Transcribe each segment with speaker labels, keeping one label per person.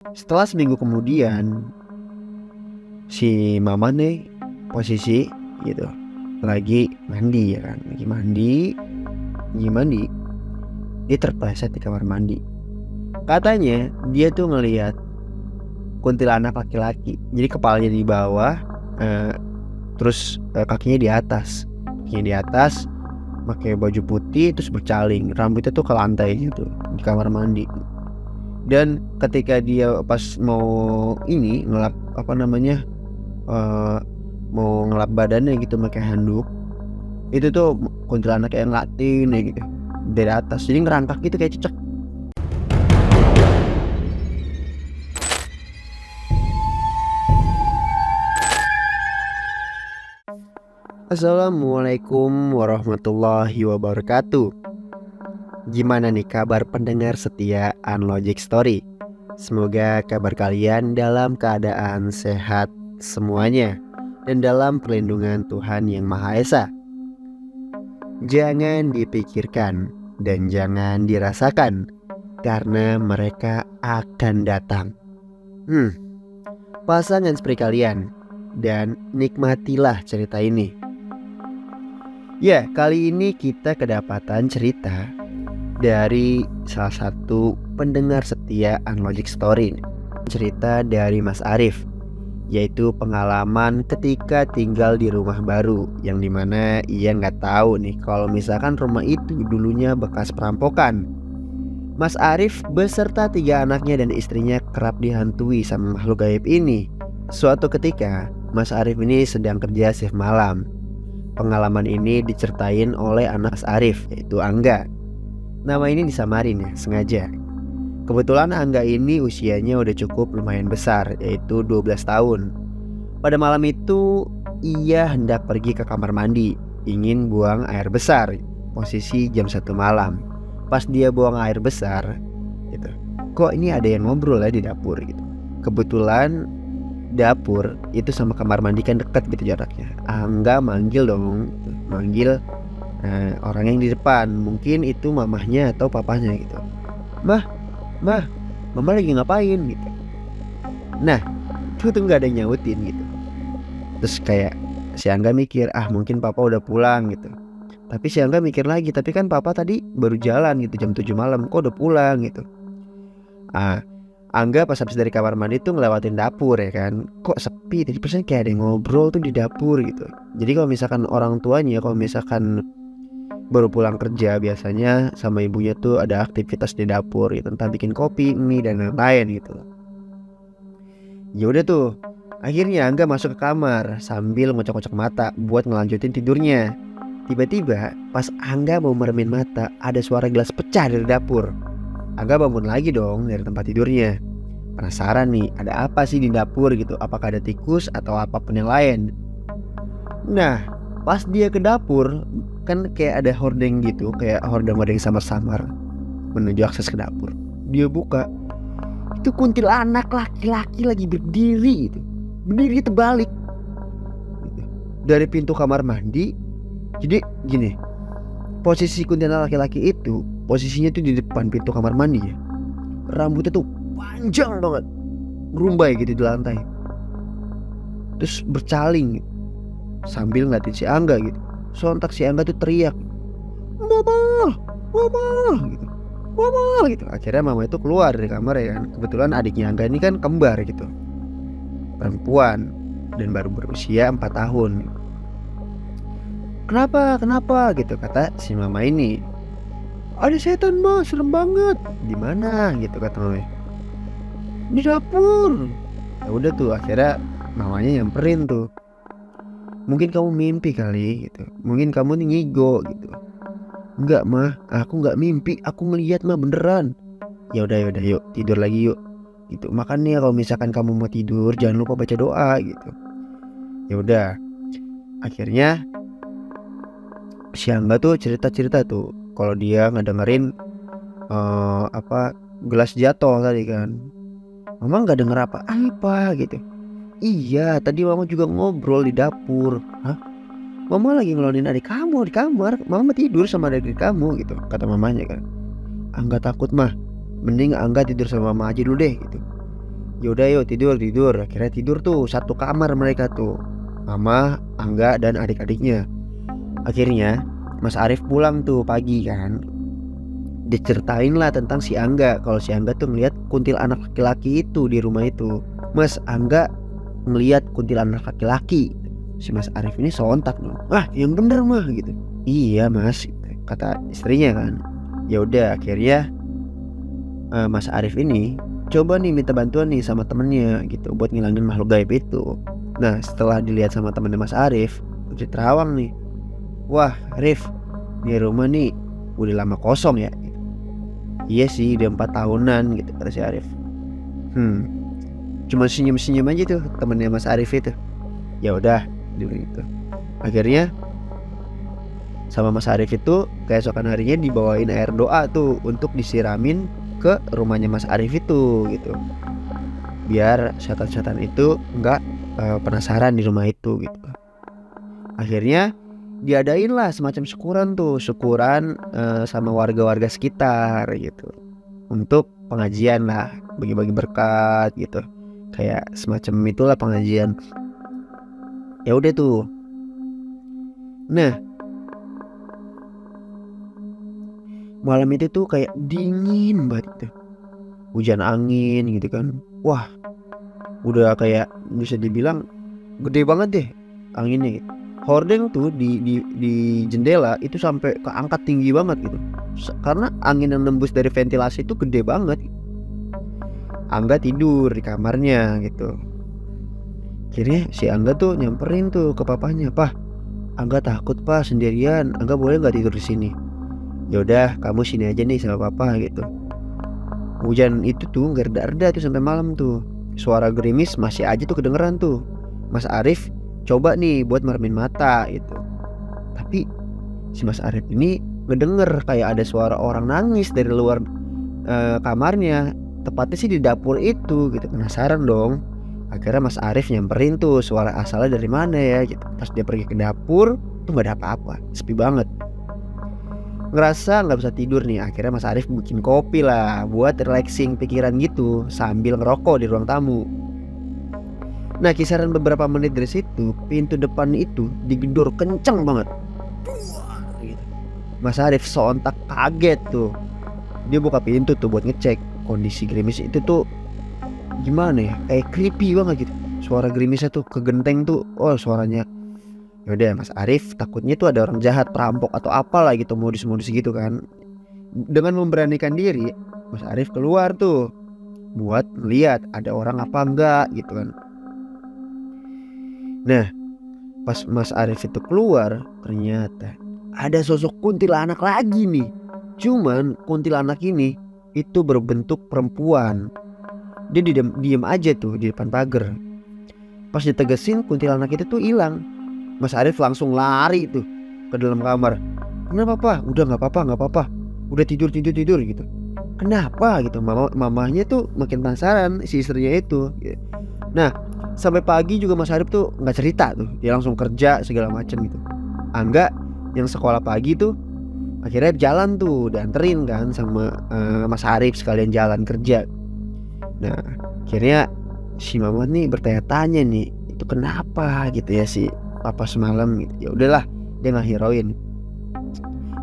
Speaker 1: Setelah seminggu kemudian, si mama nih posisi gitu lagi mandi ya kan, lagi mandi, dia terpleset di kamar mandi. Katanya dia tuh ngelihat kuntilanak laki-laki. Jadi kepalanya di bawah, terus kakinya di atas, pakai baju putih terus bercaling, rambutnya tuh ke lantai gitu di kamar mandi. Dan ketika dia pas mau ini ngelap apa namanya, eee, mau ngelap badannya gitu pakai handuk, itu tuh kuntilanak yang ngeliatin ya gitu dari atas, jadi ngerangkak gitu kayak cecek. Assalamualaikum warahmatullahi wabarakatuh. Gimana nih kabar pendengar setia Unlogic Story? Semoga kabar kalian dalam keadaan sehat semuanya dan dalam perlindungan Tuhan Yang Maha Esa. Jangan dipikirkan dan jangan dirasakan, karena mereka akan datang. Pasangan seperti kalian, dan nikmatilah cerita ini. Ya, kali ini kita kedapatan cerita dari salah satu pendengar setia Unlogic Story. Cerita dari Mas Arif, yaitu pengalaman ketika tinggal di rumah baru, yang dimana ia nggak tahu nih kalau misalkan rumah itu dulunya bekas perampokan. Mas Arif beserta 3 anaknya dan istrinya kerap dihantui sama makhluk gaib ini. Suatu ketika, Mas Arif ini sedang kerja shift malam. Pengalaman ini diceritain oleh anak Mas Arif, yaitu Angga. Nama ini disamarin ya, sengaja. Kebetulan Angga ini usianya udah cukup lumayan besar, yaitu 12 tahun. Pada malam itu, ia hendak pergi ke kamar mandi, ingin buang air besar. Posisi jam 1 malam. Pas dia buang air besar gitu, kok ini ada yang ngobrol ya di dapur gitu. Kebetulan dapur itu sama kamar mandi kan dekat gitu jaraknya. Angga manggil dong, manggil orang yang di depan. Mungkin itu mamahnya atau papahnya gitu. Mah, mama lagi ngapain gitu. Nah, itu tuh nggak ada yang nyautin gitu. Terus kayak si Angga mikir, mungkin papa udah pulang gitu. Tapi si Angga mikir lagi, tapi kan papa tadi baru jalan gitu jam 7 malam, kok udah pulang gitu. Angga pas habis dari kamar mandi tuh ngelewatin dapur ya kan, kok sepi, tadi perasaan kayak ada yang ngobrol tuh di dapur gitu. Jadi kalau misalkan orang tuanya, kalau misalkan baru pulang kerja, biasanya sama ibunya tuh ada aktivitas di dapur gitu, entah bikin kopi, mie dan lain-lain gitu. Ya udah tuh, akhirnya Angga masuk ke kamar sambil ngocok-ngocok mata buat ngelanjutin tidurnya. Tiba-tiba pas Angga mau meremin mata, ada suara gelas pecah dari dapur. Angga bangun lagi dong dari tempat tidurnya. Penasaran nih, ada apa sih di dapur gitu? Apakah ada tikus atau apapun yang lain? Nah, pas dia ke dapur, kan kayak ada hordeng gitu, kayak hordeng-hordeng samar-samar menuju akses ke dapur. Dia buka, itu kuntilanak laki-laki lagi berdiri gitu. Berdiri terbalik gitu. Dari pintu kamar mandi. Jadi gini, posisi kuntilanak laki-laki itu posisinya tuh di depan pintu kamar mandi ya. Rambutnya tuh panjang banget, merumbai gitu di lantai. Terus bercaling sambil ngeliatin si Angga gitu. Sontak si Angga tuh teriak, "Mama, mama!" gitu. "Mama!" gitu. Akhirnya mama itu keluar dari kamar ya kan. Kebetulan adiknya Angga ini kan kembar gitu, perempuan, dan baru berusia 4 tahun. Kenapa gitu, kata si mama ini. "Ada setan mas, serem banget." "Di mana?" gitu kata mamanya. "Di dapur." Ya udah tuh, akhirnya mamanya nyamperin tuh. "Mungkin kamu mimpi kali gitu, mungkin kamu nih ngigo gitu." "Enggak mah, aku nggak mimpi, aku ngeliat mah beneran." Ya udah yuk tidur lagi yuk gitu. "Makanya kalau misalkan kamu mau tidur jangan lupa baca doa gitu." Ya udah, akhirnya si Angga tuh cerita tuh kalau dia ngedengerin gelas jatuh tadi kan. "Mama nggak denger apa-apa gitu." "Iya, tadi mama juga ngobrol di dapur." "Hah? Mama lagi ngelonin adik kamu di kamar, mama tidur sama adik kamu gitu," kata mamanya kan. "Angga takut mah, mending Angga tidur sama mama aja dulu deh gitu." Yaudah yuk tidur. Akhirnya tidur tuh satu kamar mereka tuh, Mama, Angga dan adik-adiknya. Akhirnya Mas Arif pulang tuh pagi kan. Diceritain lah tentang si Angga, kalau si Angga tuh ngeliat kuntilanak laki-laki itu di rumah itu. Mas Angga ngeliat kuntilanak laki-laki. Si Mas Arif ini sontak dong. Ah, yang bener mah gitu. Iya mas, kata istrinya kan. Ya udah akhirnya Mas Arif ini coba nih minta bantuan nih sama temennya gitu buat ngilangin makhluk gaib itu. Nah setelah dilihat sama temennya Mas Arif, Putri Terawang nih, wah Arif, di rumah nih udah lama kosong ya. Iya sih udah 4 tahunan gitu kata si Arif. Cuma senyum-senyum aja tuh temennya Mas Arif itu. Ya udah dulu itu. Akhirnya sama Mas Arif itu keesokan harinya dibawain air doa tuh untuk disiramin ke rumahnya Mas Arif itu gitu. Biar setan-setan itu nggak penasaran di rumah itu gitu. Akhirnya diadain lah semacam syukuran sama warga-warga sekitar gitu, untuk pengajian lah, bagi-bagi berkat gitu, kayak semacam itulah pengajian. Ya udah tuh. Nah malam itu tuh kayak dingin banget gitu, hujan angin gitu kan. Wah udah kayak bisa dibilang gede banget deh anginnya gitu. Hordeng tuh di jendela itu sampai keangkat tinggi banget gitu. Karena angin yang nembus dari ventilasi itu gede banget. Angga tidur di kamarnya gitu. Akhirnya si Angga tuh nyamperin tuh ke papanya, "Pah, Angga takut Pak sendirian. Angga boleh nggak tidur di sini?" "Ya udah, kamu sini aja nih sama papa," gitu. Hujan itu tuh nggak reda-reda tuh sampai malam tuh. Suara gerimis masih aja tuh kedengeran tuh. Mas Arif coba nih buat meremin mata gitu. Tapi si Mas Arif ini ngedenger kayak ada suara orang nangis dari luar kamarnya. Tepatnya sih di dapur itu gitu. Penasaran dong. Akhirnya Mas Arif nyamperin tuh suara asalnya dari mana ya gitu. Pas dia pergi ke dapur tuh gak ada apa-apa, sepi banget. Ngerasa gak bisa tidur nih. Akhirnya Mas Arif bikin kopi lah buat relaxing pikiran gitu sambil ngerokok di ruang tamu. Nah kisaran beberapa menit dari situ, pintu depan itu digedor kenceng banget. Mas Arif sontak kaget tuh. Dia buka pintu tuh buat ngecek kondisi gerimis itu tuh gimana ya, kayak creepy banget gitu. Suara gerimisnya tuh kegenteng tuh. Oh suaranya. Yaudah Mas Arif takutnya tuh ada orang jahat, perampok atau apalah gitu, modus-modus gitu kan. Dengan memberanikan diri, Mas Arif keluar tuh buat lihat ada orang apa enggak gitu kan. Nah pas Mas Arif itu keluar, ternyata ada sosok kuntilanak lagi nih. Cuman kuntilanak ini itu berbentuk perempuan. Dia diem aja tuh di depan pagar. Pas ditegesin kuntilanak itu tuh hilang. Mas Arif langsung lari tuh ke dalam kamar. "Kenapa Pak?" "Udah nggak apa-apa. Udah tidur gitu." "Kenapa?" gitu. Mamahnya tuh makin penasaran si istrinya itu. Nah sampai pagi juga Mas Arif tuh nggak cerita tuh. Dia langsung kerja segala macam gitu. Angga yang sekolah pagi tuh akhirnya jalan tuh, dianterin kan sama Mas Arif sekalian jalan kerja. Nah akhirnya si mama nih bertanya-tanya nih, itu kenapa gitu ya si papa semalam gitu. Ya udahlah dia nggak hirauin.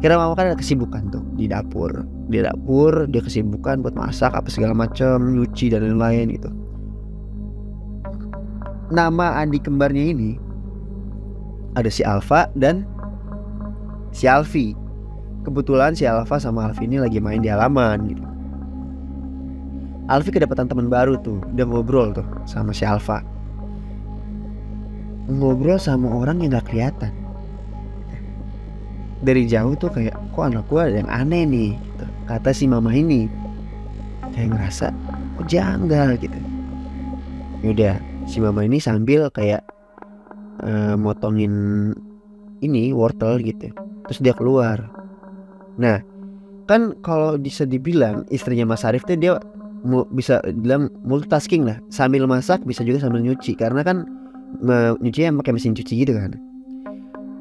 Speaker 1: Kira mama kan ada kesibukan tuh di dapur. Dia kesibukan buat masak apa segala macam, nyuci dan lain-lain gitu. Nama adik kembarnya ini ada si Alfa dan si Alfi. Kebetulan si Alfa sama Alfi ini lagi main di halaman gitu. Alfi kedapatan teman baru tuh, udah ngobrol tuh sama si Alfa. Ngobrol sama orang yang gak kelihatan. Dari jauh tuh kayak, kok anak gua ada yang aneh nih gitu. Kata si mama ini. Kayak ngerasa kok janggal gitu. Yaudah si mama ini sambil kayak motongin ini wortel gitu. Terus dia keluar. Nah kan kalau bisa dibilang istrinya Mas Arif tuh dia bisa bilang multitasking lah. Sambil masak bisa juga sambil nyuci. Karena kan nyucinya pakai mesin cuci gitu kan.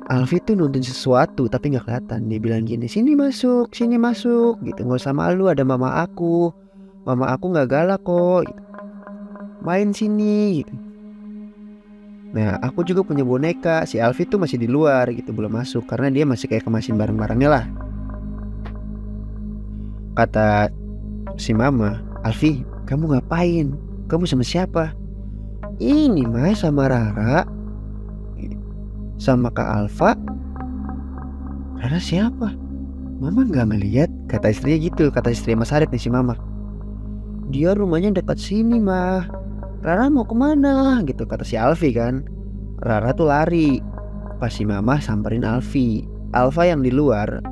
Speaker 1: Alfi tuh nuntun sesuatu tapi gak kelihatan. Dia bilang gini, sini masuk gitu. Gak usah malu, ada mama aku gak galak kok gitu. main sini gitu. Nah aku juga punya boneka. Si Alfi tuh masih di luar gitu, belum masuk karena dia masih kayak kemasin barang-barangnya lah. Kata si mama, Alfi kamu ngapain? Kamu sama siapa? Ini mas sama Rara, sama Kak Alfa. Rara siapa? Mama nggak ngeliat. Kata istrinya gitu, kata istri Mas Arif nih si mama. Dia rumahnya dekat sini mah. Rara mau kemana? Gitu kata si Alfi kan. Rara tuh lari. Pas si mama samperin Alfi. Alfa yang di luar.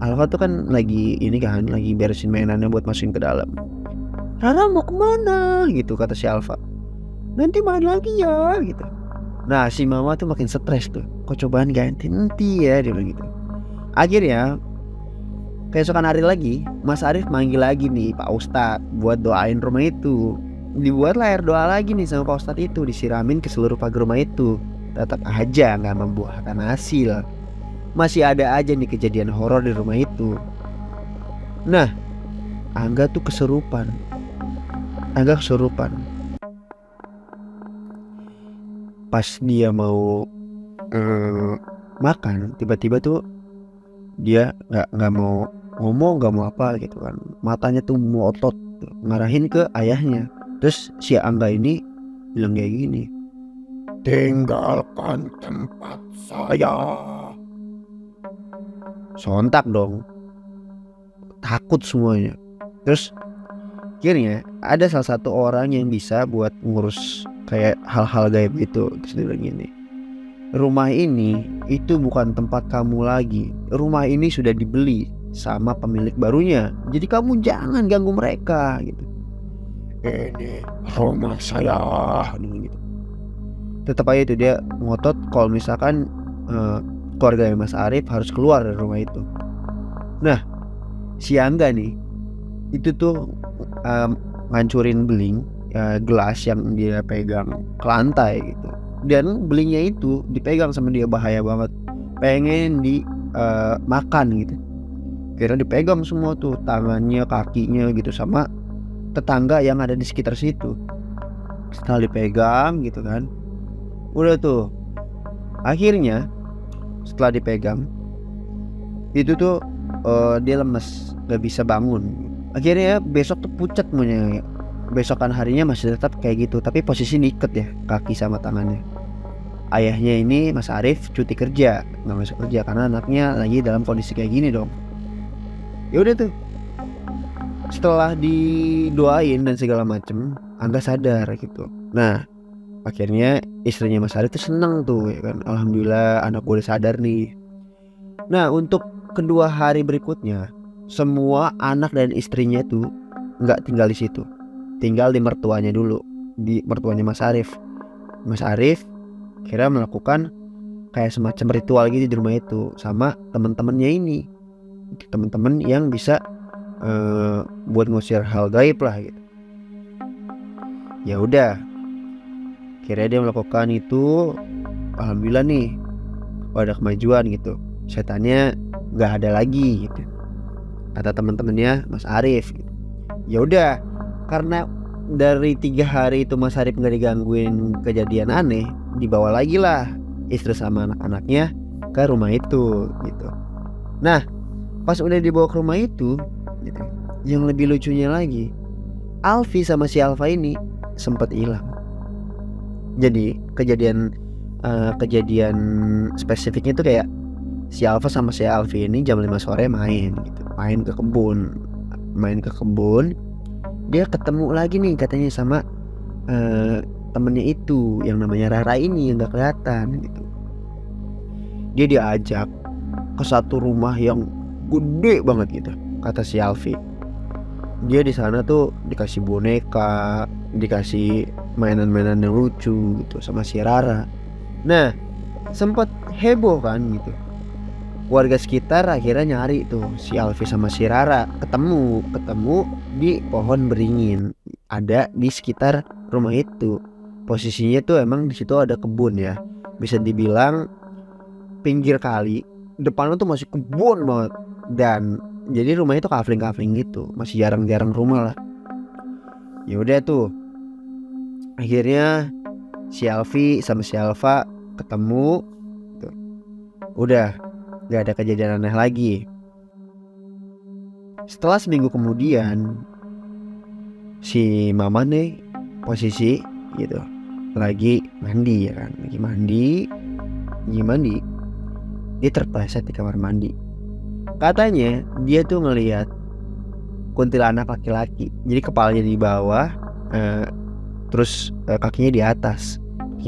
Speaker 1: Alfa tuh kan lagi ini kan, lagi beresin mainannya buat masukin ke dalam. Rara mau kemana? Gitu kata si Alfa. Nanti main lagi ya gitu. Nah si mama tuh makin stres tuh. Kok cobaan ganti nanti ya, dia bilang gitu. Akhirnya keesokan hari lagi Mas Arif manggil lagi nih Pak Ustadz buat doain rumah itu. Dibuatlah air doa lagi nih sama Pak Ustadz itu, disiramin ke seluruh pagar rumah itu. Tetap aja gak membuahkan hasil. Masih ada aja nih kejadian horor di rumah itu. Nah Angga tuh kesurupan. Pas dia mau makan, tiba-tiba tuh dia nggak mau ngomong, nggak mau apa gitu kan, matanya tuh melotot ngarahin ke ayahnya. Terus si Angga ini bilang kayak gini, tinggalkan tempat saya. Sontak dong, takut semuanya. Terus akhirnya ada salah satu orang yang bisa buat ngurus kayak hal-hal gaib gitu. Terus dia bilang gini, rumah ini itu bukan tempat kamu lagi. Rumah ini sudah dibeli sama pemilik barunya. Jadi kamu jangan ganggu mereka gitu. Ini rumah saya gitu. Tetap aja itu dia ngotot kalau misalkan keluarga Mas Arif harus keluar dari rumah itu. Nah si Angga nih itu tuh ngancurin beling gelas yang dia pegang ke lantai gitu. Dan belingnya itu dipegang sama dia, bahaya banget. Pengen dimakan gitu. Kira dipegang semua tuh tangannya, kakinya gitu sama tetangga yang ada di sekitar situ. Setelah dipegang gitu kan, udah tuh akhirnya setelah dipegang itu tuh dia lemes, gak bisa bangun. Akhirnya besok tuh pucat semuanya. Besokan harinya masih tetap kayak gitu, tapi posisi diikat ya kaki sama tangannya. Ayahnya ini Mas Arif cuti kerja, nggak masuk kerja karena anaknya lagi dalam kondisi kayak gini dong. Ya udah tuh, setelah didoain dan segala macem, Angga sadar gitu. Nah akhirnya istrinya Mas Arif tuh seneng tuh ya kan, alhamdulillah anak gue udah sadar nih. Nah untuk kedua hari berikutnya, semua anak dan istrinya tuh nggak tinggal di situ, tinggal di mertuanya dulu, di mertuanya Mas Arif. Mas Arif kira melakukan kayak semacam ritual gitu di rumah itu sama teman-temannya ini, teman-teman yang bisa buat ngusir hal gaib lah gitu. Ya udah, kira dia melakukan itu, alhamdulillah nih ada kemajuan gitu, setannya nggak ada lagi gitu, kata teman-temannya Mas Arif gitu. Ya udah, karena dari 3 hari itu Mas Arif nggak digangguin kejadian aneh, dibawa lagi lah istri sama anak-anaknya ke rumah itu gitu. Nah pas udah dibawa ke rumah itu gitu, yang lebih lucunya lagi, Alfi sama si Alfa ini sempat hilang. Jadi kejadian spesifiknya tuh kayak si Alfa sama si Alfi ini jam 5 sore main gitu, main ke kebun. Dia ketemu lagi nih katanya sama temennya itu yang namanya Rara ini yang gak kelihatan gitu. Dia diajak ke satu rumah yang gede banget gitu, kata si Alfi. Dia di sana tuh dikasih boneka, dikasih mainan-mainan yang lucu gitu sama si Rara. Nah sempet heboh kan gitu. Warga sekitar akhirnya nyari tuh si Alfi sama si Rara, ketemu di pohon beringin ada di sekitar rumah itu. Posisinya tuh emang di situ ada kebun ya, bisa dibilang pinggir kali, depannya tuh masih kebun banget. Dan jadi rumahnya tuh kafling gitu, masih jarang-jarang rumah lah. Ya udah tuh, Akhirnya si Alfi sama si Alfa ketemu gitu. Udah gak ada kejadian aneh lagi. Setelah seminggu kemudian, si mama nih posisi gitu lagi mandi ya kan, lagi mandi dia terpleset di kamar mandi. Katanya dia tuh ngelihat kuntilanak laki-laki, jadi kepalanya di bawah, terus kakinya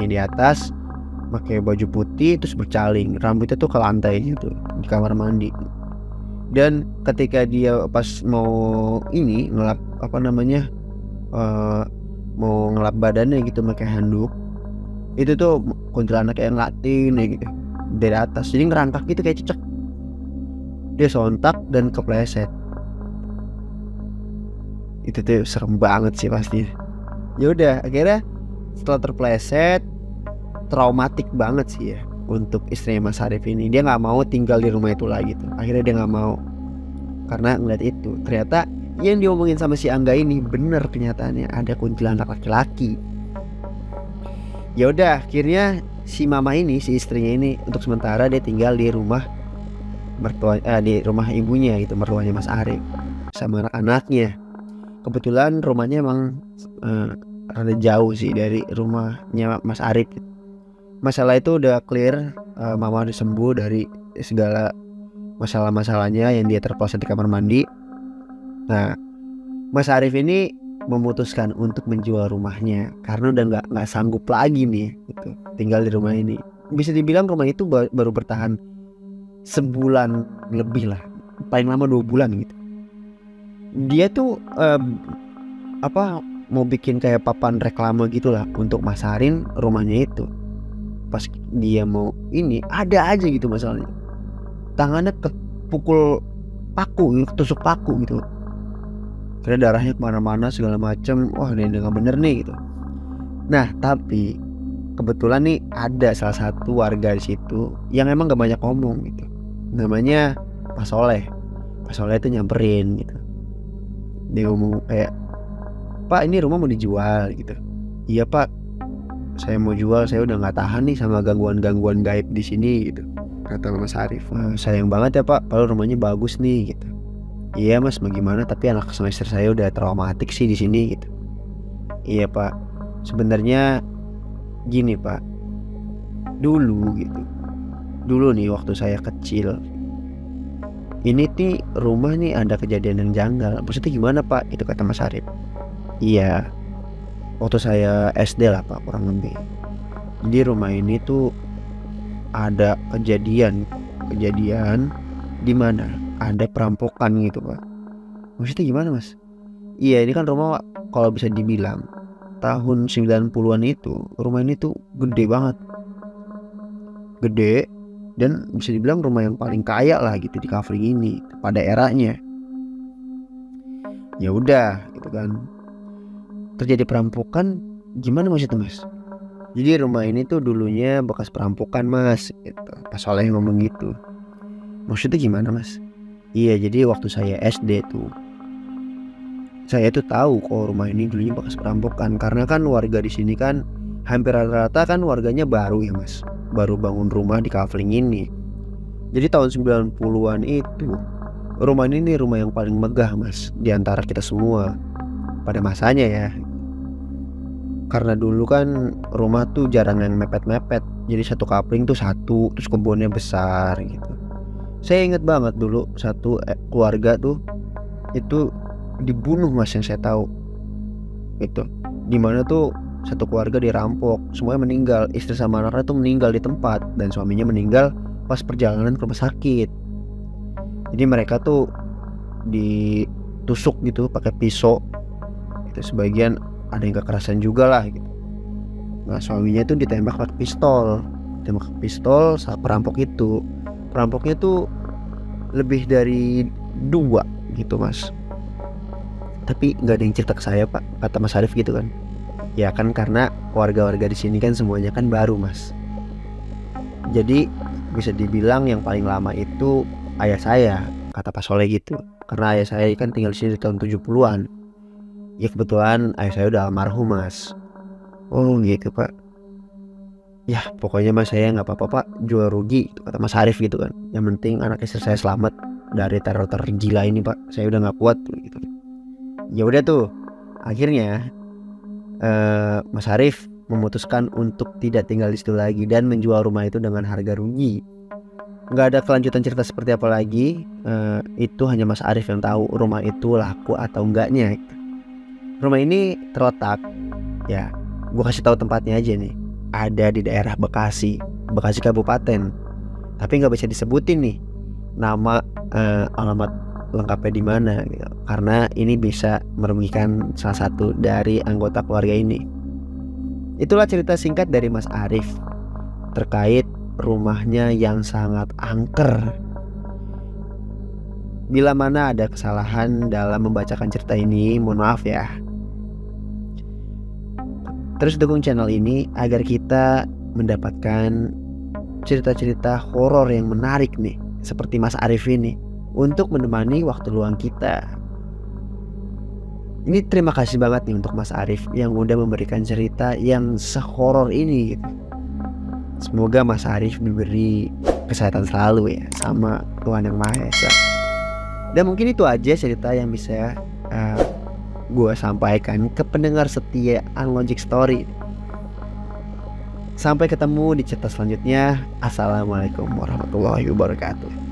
Speaker 1: di atas pakai baju putih, terus bercaling, rambutnya tuh ke lantai gitu di kamar mandi. Dan ketika dia pas mau ini ngelap mau ngelap badannya gitu pakai handuk, itu tuh kuntilanak yang ngeliatin ya gitu dari atas, jadi ngerangkak gitu kayak cecek. Dia sontak dan kepleset. Itu tuh serem banget sih pasti. Ya udah, akhirnya setelah terpleset, traumatik banget sih ya untuk istrinya Mas Arif ini. Dia nggak mau tinggal di rumah itu lagi tuh. Akhirnya dia nggak mau karena ngeliat itu. Ternyata yang diomongin sama si Angga ini bener kenyataannya, ada kuntilanak laki-laki. Ya udah, akhirnya si mama ini, si istrinya ini untuk sementara dia tinggal di rumah di rumah ibunya gitu, mertuanya Mas Arif sama anak-anaknya. Kebetulan rumahnya emang rada jauh sih dari rumahnya Mas Arif. Masalah itu udah clear, mama udah sembuh dari segala masalah-masalahnya yang dia terpleset di kamar mandi. Nah, Mas Arif ini memutuskan untuk menjual rumahnya karena udah nggak sanggup lagi nih gitu tinggal di rumah ini. Bisa dibilang rumah itu baru bertahan sebulan lebih lah, paling lama 2 bulan gitu. Dia tuh mau bikin kayak papan reklame gitulah untuk masarin rumahnya itu. Pas dia mau ini ada aja gitu masalahnya, tangannya kepukul paku, ketusuk paku gitu, karena darahnya kemana-mana segala macam. Wah, ini nggak bener nih gitu. Nah, tapi kebetulan nih ada salah satu warga di situ yang emang gak banyak ngomong gitu. Namanya Pak Soleh. Pak Soleh itu nyamperin gitu. Dia ngomong kayak, "Pak, ini rumah mau dijual gitu." "Iya Pak, saya mau jual, saya udah nggak tahan nih sama gangguan-gangguan gaib di sini gitu," kata Mas Arif. "Sayang banget ya Pak, padahal rumahnya bagus nih gitu." "Iya Mas, mau gimana, tapi anak semester saya udah traumatik sih di sini gitu." "Iya Pak, sebenarnya gini Pak, dulu nih waktu saya kecil, ini nih rumah nih ada kejadian yang janggal." "Maksudnya gimana Pak?" Itu kata Mas Arif. "Iya, waktu saya SD lah Pak, kurang lebih. Jadi rumah ini tuh ada kejadian di mana ada perampokan gitu Pak." "Maksudnya gimana Mas?" "Iya, ini kan rumah kalau bisa dibilang tahun 90-an itu, rumah ini tuh gede banget. Gede dan bisa dibilang rumah yang paling kaya lah gitu di Kafling ini pada eranya." Ya udah gitu kan. Terjadi perampokan, gimana maksudnya Mas? "Jadi rumah ini tuh dulunya bekas perampokan Mas," gitu. Pas Soleh ngomong gitu. "Maksudnya gimana Mas?" "Iya, jadi waktu saya SD tuh, saya tuh tahu kalau rumah ini dulunya bekas perampokan, karena kan warga di sini kan hampir rata-rata kan warganya baru ya Mas, baru bangun rumah di Kafling ini. Jadi tahun 90-an itu rumah ini nih rumah yang paling megah Mas di antara kita semua pada masanya ya. Karena dulu kan rumah tuh jarang yang mepet-mepet, jadi satu Kafling tuh satu, terus kebunnya besar gitu. Saya inget banget dulu satu keluarga tuh itu dibunuh Mas, yang saya tahu itu dimana tuh satu keluarga dirampok, semuanya meninggal, istri sama anaknya tuh meninggal di tempat dan suaminya meninggal pas perjalanan ke rumah sakit. Jadi mereka tuh ditusuk gitu pakai pisau itu, sebagian ada yang kekerasan juga lah gitu. Nah, suaminya tuh ditembak pakai pistol saat perampoknya tuh lebih dari 2 gitu Mas. Tapi nggak ada yang cerita ke saya Pak, kata Mas Arif gitu kan. Ya kan karena warga-warga di sini kan semuanya kan baru Mas. Jadi bisa dibilang yang paling lama itu ayah saya, kata Pak Soleh gitu. Karena ayah saya kan tinggal di sini di tahun 70-an. Ya kebetulan ayah saya udah almarhum Mas. Oh gitu Pak. Ya pokoknya mas saya nggak apa-apa Pak, jual rugi gitu, kata Mas Arif gitu kan. Yang penting anak istri saya selamat dari teror tergila ini Pak. Saya udah nggak kuat gitu. Ya udah tuh. Akhirnya Mas Arif memutuskan untuk tidak tinggal di situ lagi dan menjual rumah itu dengan harga rugi. Nggak ada kelanjutan cerita seperti apa lagi. Itu hanya Mas Arif yang tahu rumah itu laku atau enggaknya. Rumah ini terletak, ya gue kasih tahu tempatnya aja nih, ada di daerah Bekasi, Bekasi Kabupaten. Tapi nggak bisa disebutin nih nama, alamat lengkapnya di mana gitu. Karena ini bisa merugikan salah satu dari anggota keluarga ini. Itulah cerita singkat dari Mas Arif terkait rumahnya yang sangat angker. Bila mana ada kesalahan dalam membacakan cerita ini, mohon maaf ya. Terus dukung channel ini agar kita mendapatkan cerita-cerita horor yang menarik nih, seperti Mas Arif ini, untuk menemani waktu luang kita. Ini terima kasih banget nih untuk Mas Arif yang udah memberikan cerita yang sehoror ini gitu. Semoga Mas Arif diberi kesehatan selalu ya sama Tuhan Yang Maha Esa. Dan mungkin itu aja cerita yang bisa gue sampaikan ke pendengar setia Unlogic Story. Sampai ketemu di cerita selanjutnya. Assalamualaikum warahmatullahi wabarakatuh.